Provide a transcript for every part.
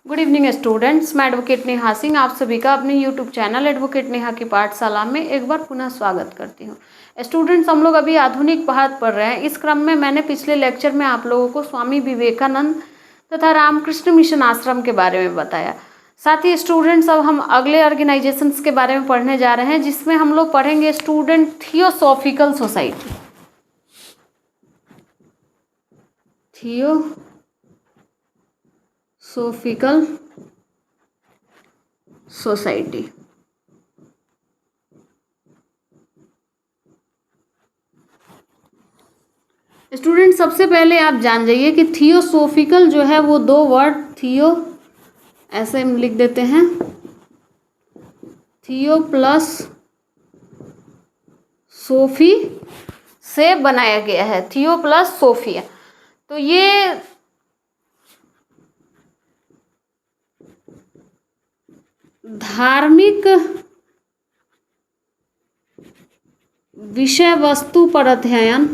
Good evening students, मैं advocate Neha Singh आप सभी का अपने यूट्यूब चैनल एडवोकेट नेहा की पाठशाला में एक बार पुनः स्वागत करती हूँ। स्टूडेंट्स, हम लोग अभी आधुनिक भारत पढ़ रहे हैं। इस क्रम में मैंने पिछले लेक्चर में आप लोगों को स्वामी विवेकानंद तथा रामकृष्ण मिशन आश्रम के बारे में बताया। साथ ही स्टूडेंट्स, अब हम अगले ऑर्गेनाइजेशंस के बारे में पढ़ने जा रहे हैं, जिसमें हम लोग पढ़ेंगे student theosophical society. Theosophical society. Student, सबसे पहले आप जान जाइए कि थियोसॉफिकल जो है वो दो वर्ड थियो ऐसे हम लिख देते हैं, थियो प्लस सोफी से बनाया गया है। थियो प्लस सोफिया, तो ये धार्मिक विषय वस्तु पर अध्ययन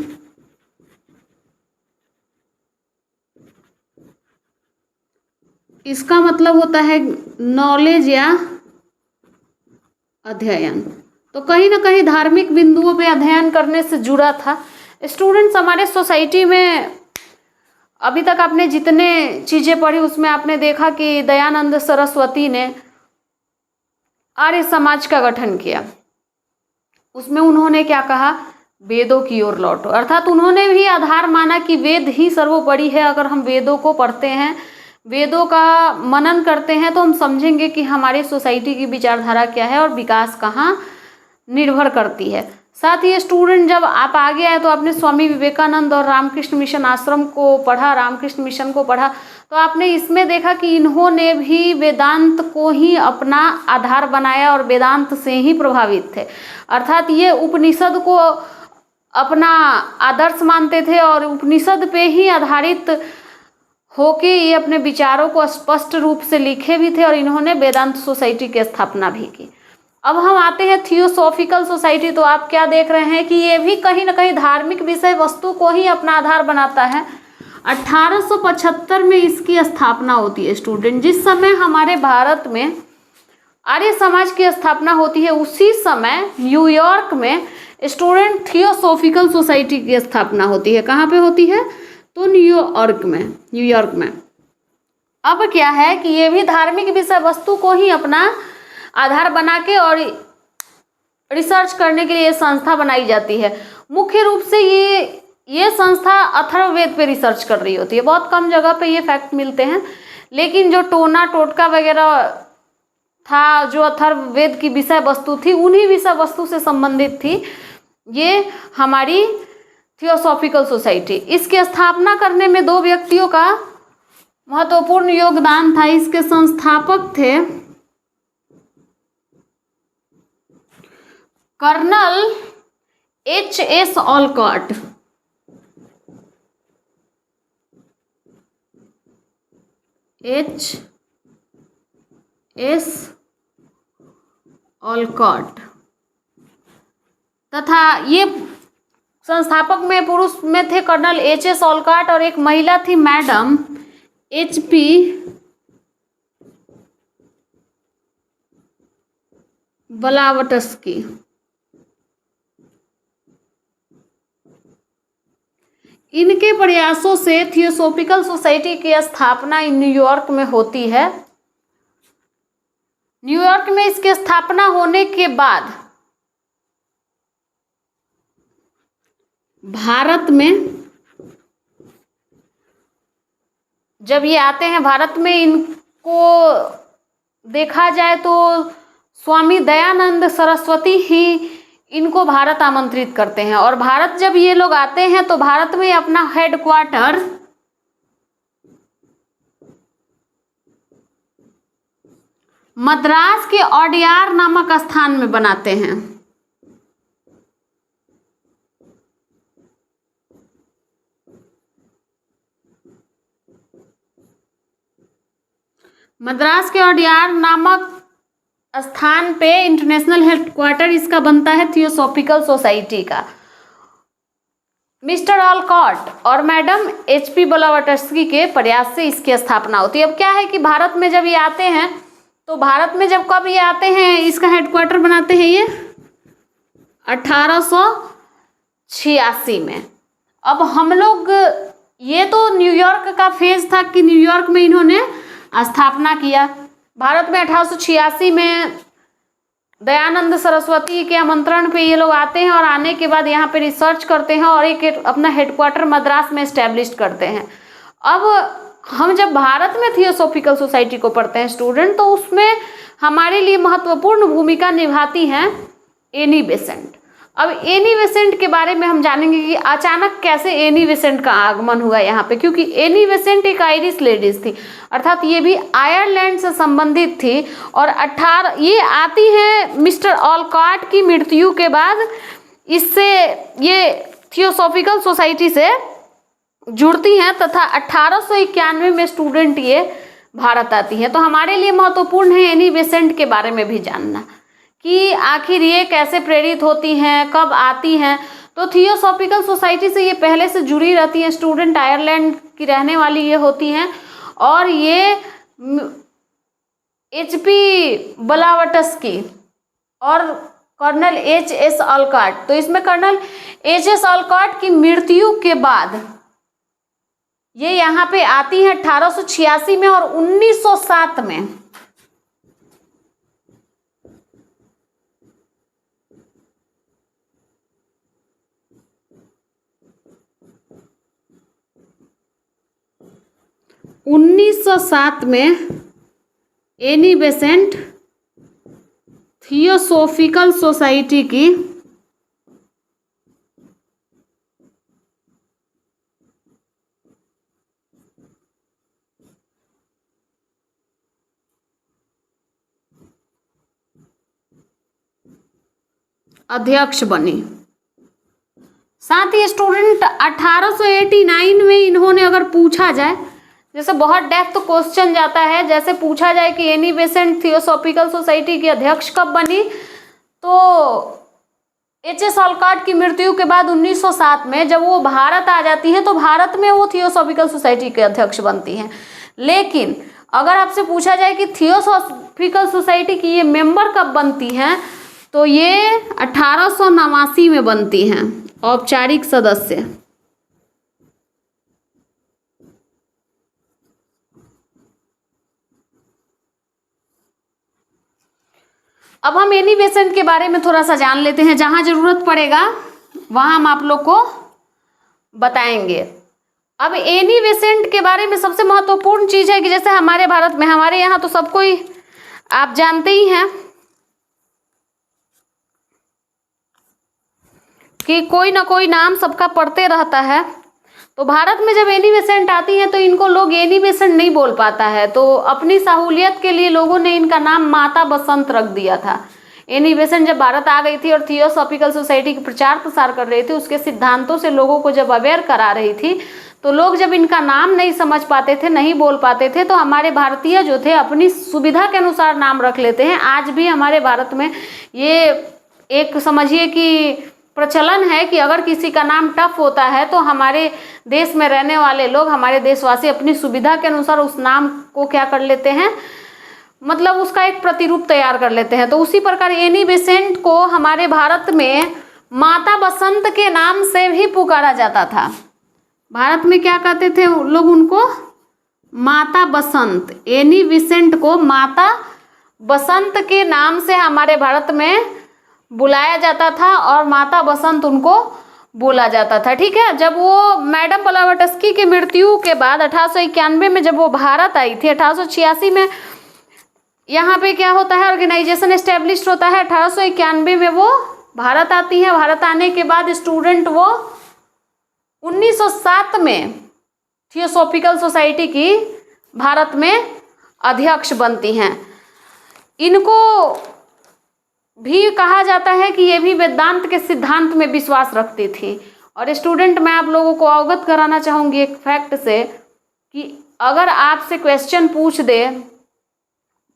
इसका मतलब होता है नॉलेज या अध्ययन। तो कहीं ना कहीं धार्मिक बिंदुओं पे अध्ययन करने से जुड़ा था। स्टूडेंट्स, हमारे सोसाइटी में अभी तक आपने जितने चीज़ें पढ़ी उसमें आपने देखा कि दयानंद सरस्वती ने आर्य समाज का गठन किया। उसमें उन्होंने क्या कहा? वेदों की ओर लौटो। अर्थात उन्होंने भी आधार माना कि वेद ही सर्वोपरि है। अगर हम वेदों को पढ़ते हैं, वेदों का मनन करते हैं, तो हम समझेंगे कि हमारी सोसाइटी की विचारधारा क्या है और विकास कहाँ निर्भर करती है। साथ ही स्टूडेंट, जब आप आगे आए तो आपने स्वामी विवेकानंद और रामकृष्ण मिशन आश्रम को पढ़ा, रामकृष्ण मिशन को पढ़ा, तो आपने इसमें देखा कि इन्होंने भी वेदांत को ही अपना आधार बनाया और वेदांत से ही प्रभावित थे। अर्थात ये उपनिषद को अपना आदर्श मानते थे और उपनिषद पे ही आधारित होके ये अपने विचारों को स्पष्ट रूप से लिखे भी थे और इन्होंने वेदांत सोसाइटी की स्थापना भी की। अब हम आते हैं थियोसॉफिकल सोसाइटी। तो आप क्या देख रहे हैं कि ये भी कहीं ना कहीं धार्मिक विषय वस्तु को ही अपना आधार बनाता है। 1875 में इसकी स्थापना होती है। स्टूडेंट, जिस समय हमारे भारत में आर्य समाज की स्थापना होती है, उसी समय न्यूयॉर्क में स्टूडेंट थियोसॉफिकल सोसाइटी की स्थापना होती है। कहाँ पे होती है? तो न्यूयॉर्क में। अब क्या है कि ये भी धार्मिक विषय वस्तु को ही अपना आधार बना के और रिसर्च करने के लिए ये संस्था बनाई जाती है। मुख्य रूप से ये संस्था अथर्ववेद पे रिसर्च कर रही होती है। बहुत कम जगह पे ये फैक्ट मिलते हैं, लेकिन जो टोटका वगैरह था, जो अथर्ववेद की विषय वस्तु थी, उन्हीं विषय वस्तु से संबंधित थी ये हमारी थियोसॉफिकल सोसाइटी। इसकी स्थापना करने में दो व्यक्तियों का महत्वपूर्ण योगदान था। इसके संस्थापक थे colonel H.S. Olcott. H.S. Olcott तथा ये संस्थापक में पुरुष में थे कर्नल H.S. ऑलकॉट और एक महिला थी मैडम H.P. ब्लावटस्की। इनके प्रयासों से थियोसॉफिकल सोसाइटी की स्थापना न्यूयॉर्क में होती है। न्यूयॉर्क में इसकी स्थापना होने के बाद भारत में जब ये आते हैं, भारत में इनको देखा जाए तो स्वामी दयानंद सरस्वती ही इनको भारत आमंत्रित करते हैं। और भारत जब ये लोग आते हैं तो भारत में अपना हेडक्वार्टर मद्रास के ओडियार नामक स्थान में बनाते हैं। मद्रास के ओडियार नामक स्थान पे इंटरनेशनल हेडक्वार्टर इसका बनता है थियोसॉफिकल सोसाइटी का। मिस्टर ऑलकॉट और मैडम HP ब्लावटस्की के प्रयास से इसकी स्थापना होती है। अब क्या है कि भारत में जब ये आते हैं तो भारत में जब कब ये आते हैं, इसका हेडक्वार्टर बनाते हैं ये 1886 में। अब हम लोग, ये तो न्यूयॉर्क का फेज था कि न्यूयॉर्क में इन्होंने स्थापना किया। भारत में 1886 में दयानंद सरस्वती के आमंत्रण पे ये लोग आते हैं और आने के बाद यहाँ पे रिसर्च करते हैं और एक अपना हेडक्वार्टर मद्रास में इस्टेब्लिश करते हैं। अब हम जब भारत में थियोसॉफिकल सोसाइटी को पढ़ते हैं स्टूडेंट, तो उसमें हमारे लिए महत्वपूर्ण भूमिका निभाती हैं एनी बेसेंट। अब एनी बेसेंट के बारे में हम जानेंगे कि अचानक कैसे एनी बेसेंट का आगमन हुआ यहाँ पे, क्योंकि एनी बेसेंट एक आयरिश लेडीज थी, अर्थात ये भी आयरलैंड से संबंधित थी। और ये आती हैं मिस्टर ऑलकॉट की मृत्यु के बाद, इससे ये थियोसॉफिकल सोसाइटी से जुड़ती हैं तथा 1891 में स्टूडेंट ये भारत आती हैं। तो हमारे लिए महत्वपूर्ण है एनी बेसेंट के बारे में भी जानना कि आखिर ये कैसे प्रेरित होती हैं, कब आती हैं। तो थियोसॉफिकल सोसाइटी से ये पहले से जुड़ी रहती हैं स्टूडेंट, आयरलैंड की रहने वाली ये होती हैं और ये HP ब्लावटस्की और कर्नल HS ऑलकॉट, तो इसमें कर्नल HS ऑलकॉट की मृत्यु के बाद ये यहाँ पे आती हैं 1886 में और 1907 में एनी बेसेंट थियोसॉफिकल सोसाइटी की अध्यक्ष बनी। साथ ही स्टूडेंट 1889 में इन्होंने, अगर पूछा जाए, जैसे बहुत डेप्थ क्वेश्चन जाता है, जैसे पूछा जाए कि एनी बेसेंट थियोसॉफिकल सोसाइटी की अध्यक्ष कब बनी, तो HS ऑलकॉट की मृत्यु के बाद 1907 में जब वो भारत आ जाती हैं तो भारत में वो थियोसॉफिकल सोसाइटी के अध्यक्ष बनती हैं। लेकिन अगर आपसे पूछा जाए कि थियोसॉफिकल सोसाइटी की ये मेंबर कब बनती हैं, तो ये 1889 में बनती हैं औपचारिक सदस्य। अब हम एनी बेसेंट के बारे में थोड़ा सा जान लेते हैं, जहां जरूरत पड़ेगा वहां हम आप लोग को बताएंगे। अब एनी बेसेंट के बारे में सबसे महत्वपूर्ण चीज है कि जैसे हमारे भारत में, हमारे यहाँ तो सबको ही आप जानते ही हैं कि कोई ना कोई नाम सबका पढ़ते रहता है। तो भारत में जब एनी बेसेंट आती हैं तो इनको लोग एनी बेसेंट नहीं बोल पाता है, तो अपनी सहूलियत के लिए लोगों ने इनका नाम माता बसंत रख दिया था। एनी बेसेंट जब भारत आ गई थी और थियोसॉफिकल सोसाइटी की प्रचार प्रसार कर रही थी, उसके सिद्धांतों से लोगों को जब अवेयर करा रही थी, तो लोग जब इनका नाम नहीं समझ पाते थे, नहीं बोल पाते थे, तो हमारे भारतीय जो थे अपनी सुविधा के अनुसार नाम रख लेते हैं। आज भी हमारे भारत में ये एक समझिए कि प्रचलन है कि अगर किसी का नाम टफ होता है तो हमारे देश में रहने वाले लोग, हमारे देशवासी अपनी सुविधा के अनुसार उस नाम को क्या कर लेते हैं, मतलब उसका एक प्रतिरूप तैयार कर लेते हैं। तो उसी प्रकार एनी बेसेंट को हमारे भारत में माता बसंत के नाम से भी पुकारा जाता था। भारत में क्या कहते थे लोग उनको, माता बसंत। एनी बेसेंट को माता बसंत के नाम से हमारे भारत में बुलाया जाता था और माता बसंत उनको बोला जाता था। ठीक है, जब वो मैडम ब्लावटस्की की मृत्यु के बाद 1891 में जब वो भारत आई थी, 1886 में यहाँ पे क्या होता है, ऑर्गेनाइजेशन एस्टेब्लिश होता है। 1891 में वो भारत आती है। भारत आने के बाद स्टूडेंट वो 1907 में थियोसॉफिकल सोसाइटी की भारत में अध्यक्ष बनती हैं। इनको भी कहा जाता है कि ये भी वेदांत के सिद्धांत में विश्वास रखती थी। और स्टूडेंट, मैं आप लोगों को अवगत कराना चाहूँगी एक फैक्ट से कि अगर आपसे क्वेश्चन पूछ दे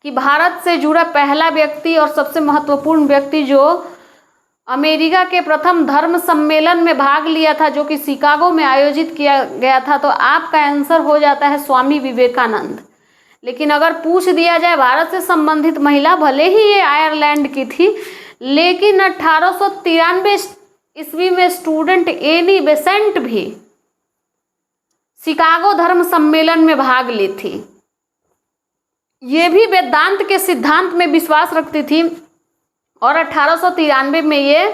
कि भारत से जुड़ा पहला व्यक्ति और सबसे महत्वपूर्ण व्यक्ति जो अमेरिका के प्रथम धर्म सम्मेलन में भाग लिया था जो कि शिकागो में आयोजित किया गया था? तो आपका आंसर हो जाता है स्वामी विवेकानंद। लेकिन अगर पूछ दिया जाए भारत से संबंधित महिला, भले ही ये आयरलैंड की थी, लेकिन 1893 ईस्वी में स्टूडेंट एनी बेसेंट भी शिकागो धर्म सम्मेलन में भाग ली थी। ये भी वेदांत के सिद्धांत में विश्वास रखती थी और 1893 में ये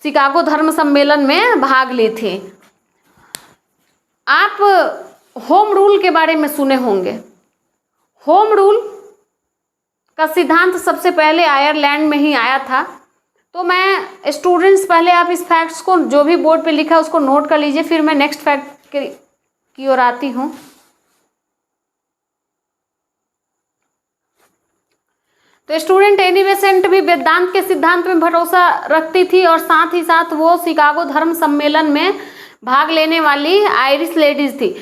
शिकागो धर्म सम्मेलन में भाग ली थी। आप होम रूल के बारे में सुने होंगे। होम रूल का सिद्धांत सबसे पहले आयरलैंड में ही आया था। तो मैं स्टूडेंट्स, पहले आप इस फैक्ट्स को जो भी बोर्ड पे लिखा है उसको नोट कर लीजिए, फिर मैं नेक्स्ट फैक्ट की ओर आती हूँ। तो स्टूडेंट एनी बेसेंट भी वेदांत के सिद्धांत में भरोसा रखती थी और साथ ही साथ वो शिकागो धर्म सम्मेलन में भाग लेने वाली आयरिश लेडीज थी,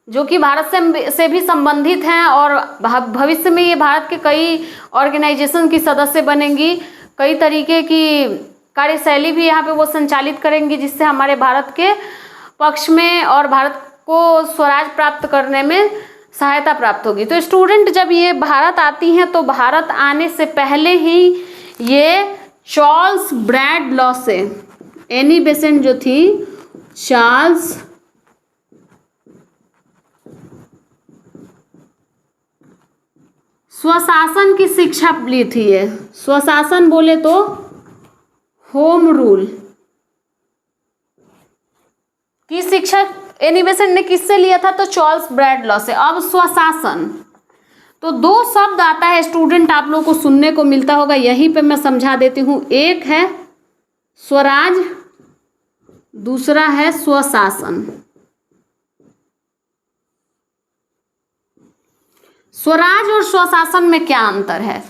जो कि भारत से भी संबंधित हैं और भविष्य में ये भारत के कई ऑर्गेनाइजेशन की सदस्य बनेंगी। कई तरीके की कार्यशैली भी यहाँ पे वो संचालित करेंगी, जिससे हमारे भारत के पक्ष में और भारत को स्वराज प्राप्त करने में सहायता प्राप्त होगी। तो स्टूडेंट जब ये भारत आती हैं तो भारत आने से पहले ही ये चार्ल्स ब्रैडलॉ से, एनी बेसेंट जो थी चार्ल्स स्वशासन की शिक्षा ली थी। ये स्वशासन बोले तो होम रूल की शिक्षा एनी बेसेंट ने किससे लिया था? तो चार्ल्स ब्रैडलॉ से। अब स्वशासन, तो दो शब्द आता है स्टूडेंट, आप लोगों को सुनने को मिलता होगा, यहीं पे मैं समझा देती हूँ। एक है स्वराज, दूसरा है स्वशासन। स्वराज और स्वशासन में क्या अंतर है?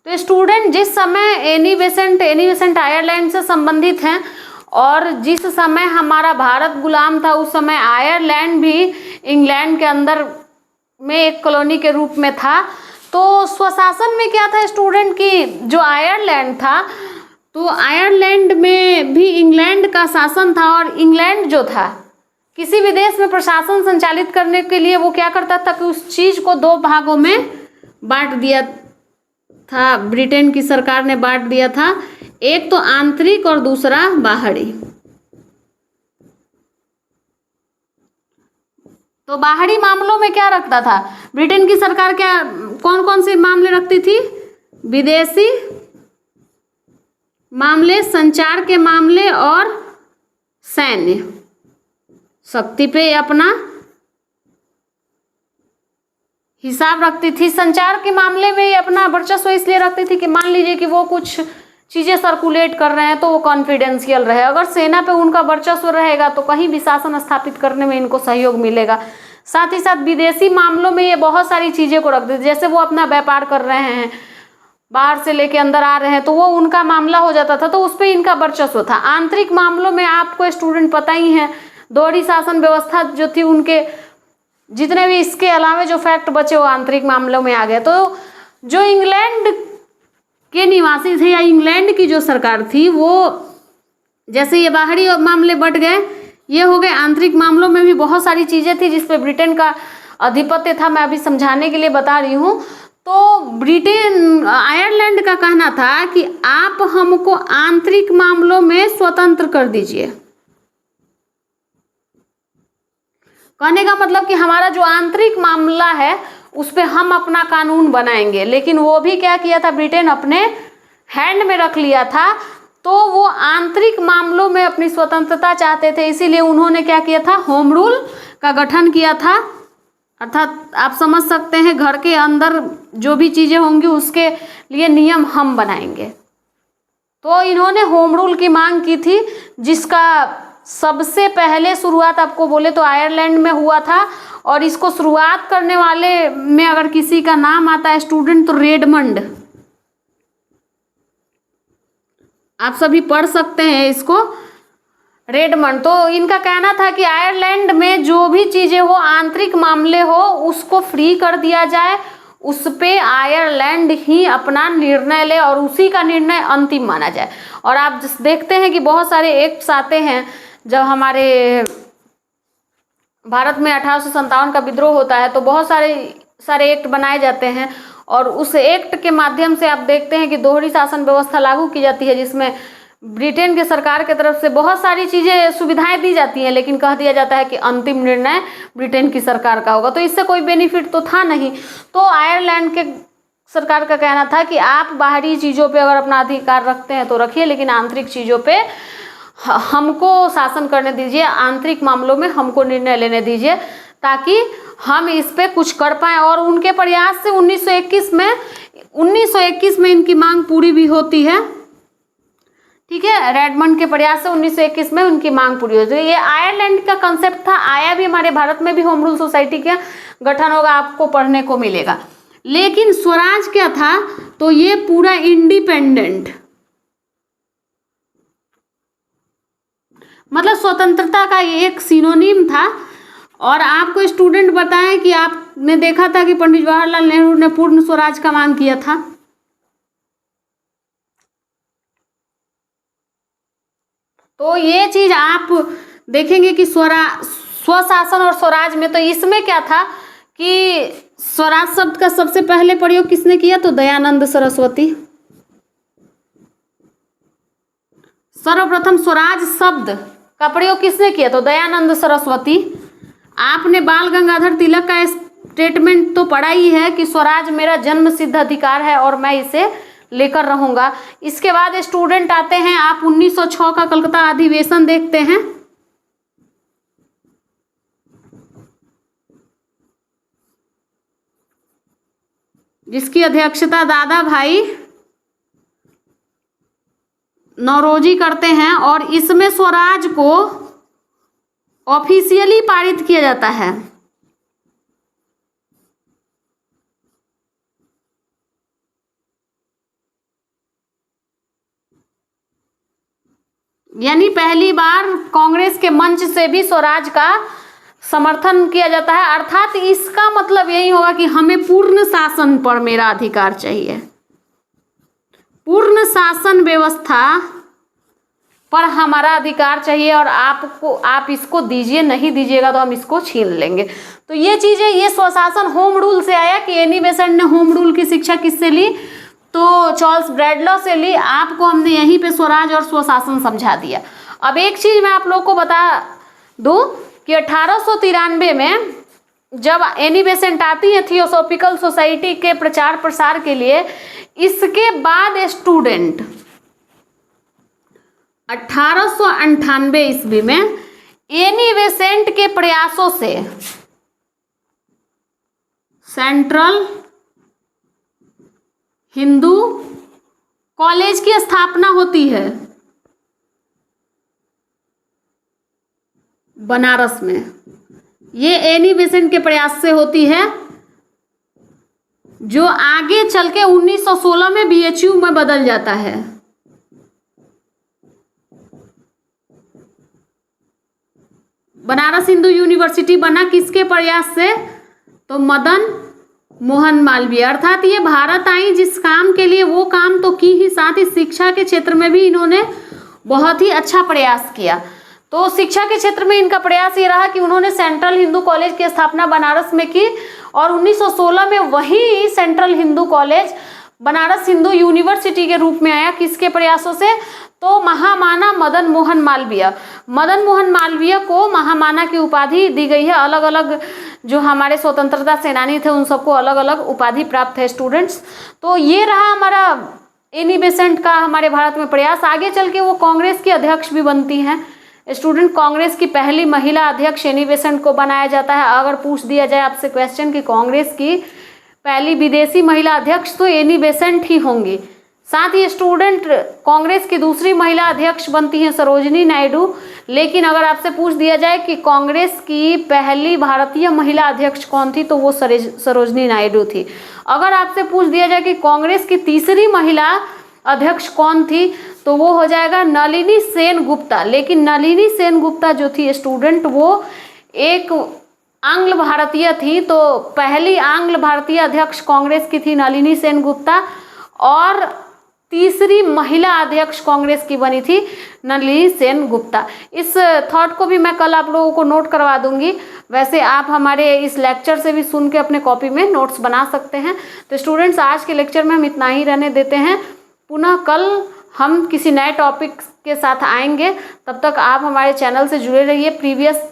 तो स्टूडेंट जिस समय एनी बेसेंट आयरलैंड से संबंधित हैं और जिस समय हमारा भारत गुलाम था उस समय आयरलैंड भी इंग्लैंड के अंदर में एक कॉलोनी के रूप में था। तो स्वशासन में क्या था स्टूडेंट की, जो आयरलैंड था तो आयरलैंड में भी इंग्लैंड का शासन था और इंग्लैंड जो था किसी भी देश में प्रशासन संचालित करने के लिए वो क्या करता था कि उस चीज को दो भागों में बांट दिया था। ब्रिटेन की सरकार ने बांट दिया था, एक तो आंतरिक और दूसरा बाहरी। तो बाहरी मामलों में क्या रखता था ब्रिटेन की सरकार? क्या कौन कौन से मामले रखती थी? विदेशी मामले, संचार के मामले और सैन्य शक्ति पे अपना हिसाब रखती थी। संचार के मामले में ये अपना वर्चस्व इसलिए रखती थी कि मान लीजिए कि वो कुछ चीज़ें सर्कुलेट कर रहे हैं तो वो कॉन्फिडेंशियल रहे। अगर सेना पे उनका वर्चस्व रहेगा तो कहीं भी शासन स्थापित करने में इनको सहयोग मिलेगा। साथ ही साथ विदेशी मामलों में ये बहुत सारी चीज़ें को रखते थे, जैसे वो अपना व्यापार कर रहे हैं, बाहर से लेके अंदर आ रहे हैं, तो वो उनका मामला हो जाता था, तो उस पर इनका वर्चस्व था। आंतरिक मामलों में आपको स्टूडेंट पता ही है, दोहरी शासन व्यवस्था जो थी, उनके जितने भी इसके अलावा जो फैक्ट बचे वो आंतरिक मामलों में आ गए। तो जो इंग्लैंड के निवासी थे या इंग्लैंड की जो सरकार थी, वो जैसे ये बाहरी मामले बट गए, ये हो गए। आंतरिक मामलों में भी बहुत सारी चीज़ें थी जिसपे ब्रिटेन का आधिपत्य था, मैं अभी समझाने के लिए बता रही हूँ। तो ब्रिटेन, आयरलैंड का कहना था कि आप हमको आंतरिक मामलों में स्वतंत्र कर दीजिए। कहने का मतलब कि हमारा जो आंतरिक मामला है उस पे हम अपना कानून बनाएंगे। लेकिन वो भी क्या किया था, ब्रिटेन अपने हैंड में रख लिया था। तो वो आंतरिक मामलों में अपनी स्वतंत्रता चाहते थे, इसीलिए उन्होंने क्या किया था, होम रूल का गठन किया था। अर्थात आप समझ सकते हैं, घर के अंदर जो भी चीज़ें होंगी उसके लिए नियम हम बनाएंगे। तो इन्होंने होम रूल की मांग की थी, जिसका सबसे पहले शुरुआत आपको बोले तो आयरलैंड में हुआ था। और इसको शुरुआत करने वाले में अगर किसी का नाम आता है स्टूडेंट तो रेडमंड, आप सभी पढ़ सकते हैं इसको, रेडमंड। तो इनका कहना था कि आयरलैंड में जो भी चीज़ें हो, आंतरिक मामले हो, उसको फ्री कर दिया जाए उस पे आयरलैंड ही अपना निर्णय ले और उसी का निर्णय अंतिम माना जाए। और आप देखते हैं कि बहुत सारे एक्ट्स आते हैं जब हमारे भारत में 1857 का विद्रोह होता है तो बहुत सारे एक्ट बनाए जाते हैं और उस एक्ट के माध्यम से आप देखते हैं कि दोहरी शासन व्यवस्था लागू की जाती है, जिसमें ब्रिटेन के सरकार की तरफ से बहुत सारी चीज़ें सुविधाएं दी जाती हैं, लेकिन कह दिया जाता है कि अंतिम निर्णय ब्रिटेन की सरकार का होगा। तो इससे कोई बेनिफिट तो था नहीं। तो आयरलैंड के सरकार का कहना था कि आप बाहरी चीज़ों पे अगर अपना अधिकार रखते हैं तो रखिए, लेकिन आंतरिक चीज़ों पे हमको शासन करने दीजिए, आंतरिक मामलों में हमको निर्णय लेने दीजिए ताकि हम इस पे कुछ कर पाएँ। और उनके प्रयास से 1921 में इनकी मांग पूरी भी होती है। ठीक है, रेडमंड के प्रयास से 1921 में उनकी मांग पूरी होती है। ये आयरलैंड का कंसेप्ट था, आया भी हमारे भारत में भी होम रूल सोसाइटी का गठन होगा, आपको पढ़ने को मिलेगा। लेकिन स्वराज क्या था, तो ये पूरा इंडिपेंडेंट, मतलब स्वतंत्रता का ये एक सिनोनिम था। और आपको स्टूडेंट बताएं कि आपने देखा था कि पंडित जवाहरलाल नेहरू ने पूर्ण स्वराज का मांग किया था। तो ये चीज आप देखेंगे कि स्वशासन और स्वराज में, तो इसमें क्या था कि स्वराज शब्द का सबसे पहले प्रयोग किसने किया, तो दयानंद सरस्वती। सर्वप्रथम स्वराज शब्द का प्रयोग किसने किया, तो दयानंद सरस्वती। आपने बाल गंगाधर तिलक का स्टेटमेंट तो पढ़ा ही है कि स्वराज मेरा जन्म सिद्ध अधिकार है और मैं इसे लेकर रहूंगा। इसके बाद स्टूडेंट आते हैं, आप 1906 का कलकत्ता अधिवेशन देखते हैं। जिसकी अध्यक्षता दादा भाई नौरोजी करते हैं और इसमें स्वराज को ऑफिशियली पारित किया जाता है। यानी पहली बार कांग्रेस के मंच से भी स्वराज का समर्थन किया जाता है। अर्थात इसका मतलब यही होगा कि हमें पूर्ण शासन पर मेरा अधिकार चाहिए, पूर्ण शासन व्यवस्था पर हमारा अधिकार चाहिए और आप इसको दीजिए, नहीं दीजिएगा तो हम इसको छीन लेंगे। तो ये चीजें, ये स्वशासन होम रूल से आया कि एनी बेसेंट ने होम रूल की शिक्षा किससे ली, तो चार्ल्स ब्रैडलॉ से ली। आपको हमने यहीं पे स्वराज और स्वशासन समझा दिया। अब एक चीज मैं आप लोग को बता दूं कि 1893 में जब एनी बेसेंट आती है थियोसॉफिकल सोसाइटी के प्रचार प्रसार के लिए, इसके बाद स्टूडेंट 1898 ईस्वी में एनी बेसेंट के प्रयासों से सेंट्रल हिंदू कॉलेज की स्थापना होती है बनारस में। ये एनी बेसेंट के प्रयास से होती है, जो आगे चल के 1916 में बीएचयू में बदल जाता है। बनारस हिंदू यूनिवर्सिटी बना किसके प्रयास से, तो मदन मोहन मालवीय। अर्थात ये भारत आई जिस काम के लिए वो काम तो की ही, साथ ही शिक्षा के क्षेत्र में भी इन्होंने बहुत ही अच्छा प्रयास किया। तो शिक्षा के क्षेत्र में इनका प्रयास ये रहा कि उन्होंने सेंट्रल हिंदू कॉलेज की स्थापना बनारस में की और 1916 में वही central Hindu college Banaras Hindu university के रूप में आया। किसके प्रयासों से, तो महामाना मदन मोहन मालवीय। मदन मोहन मालवीय को महामाना की उपाधि दी गई है। अलग अलग जो हमारे स्वतंत्रता सेनानी थे उन सबको अलग अलग उपाधि प्राप्त है स्टूडेंट्स। तो ये रहा हमारा एनी बेसेंट का हमारे भारत में प्रयास। आगे चल के वो कांग्रेस की अध्यक्ष भी बनती हैं स्टूडेंट। कांग्रेस की पहली महिला अध्यक्ष एनी बेसेंट को बनाया जाता है। अगर पूछ दिया जाए आपसे क्वेश्चन कि कांग्रेस की पहली विदेशी महिला अध्यक्ष, तो एनी बेसेंट ही होंगी। साथ ही स्टूडेंट कांग्रेस की दूसरी महिला अध्यक्ष बनती हैं सरोजनी नायडू। लेकिन अगर आपसे पूछ दिया जाए कि कांग्रेस की पहली भारतीय महिला अध्यक्ष कौन थी, तो वो सरोजनी नायडू थी। अगर आपसे पूछ दिया जाए कि कांग्रेस की तीसरी महिला अध्यक्ष कौन थी, तो वो हो जाएगा नलिनी सेन गुप्ता। लेकिन नलिनी सेन गुप्ता जो थी स्टूडेंट, वो एक आंग्ल भारतीय थी, तो पहली आंग्ल भारतीय अध्यक्ष कांग्रेस की थी नलिनी सेनगुप्ता, और तीसरी महिला अध्यक्ष कांग्रेस की बनी थी नलिनी सेनगुप्ता। इस थॉट को भी मैं कल आप लोगों को नोट करवा दूंगी। वैसे आप हमारे इस लेक्चर से भी सुन के अपने कॉपी में नोट्स बना सकते हैं। तो स्टूडेंट्स, आज के लेक्चर में हम इतना ही रहने देते हैं। पुनः कल हम किसी नए टॉपिक के साथ आएंगे। तब तक आप हमारे चैनल से जुड़े रहिए। प्रीवियस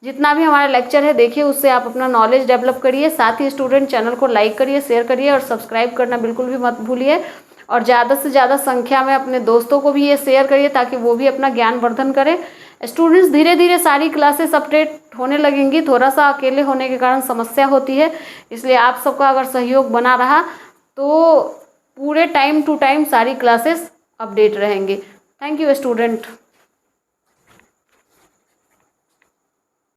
जितना भी हमारा लेक्चर है देखिए, उससे आप अपना नॉलेज डेवलप करिए। साथ ही स्टूडेंट चैनल को लाइक करिए, शेयर करिए और सब्सक्राइब करना बिल्कुल भी मत भूलिए। और ज़्यादा से ज़्यादा संख्या में अपने दोस्तों को भी ये शेयर करिए ताकि वो भी अपना ज्ञान वर्धन करें। स्टूडेंट्स, धीरे धीरे सारी क्लासेस अपडेट होने लगेंगी। थोड़ा सा अकेले होने के कारण समस्या होती है, इसलिए आप सबका अगर सहयोग बना रहा तो पूरे टाइम टू टाइम सारी क्लासेस अपडेट रहेंगे। Thank you student.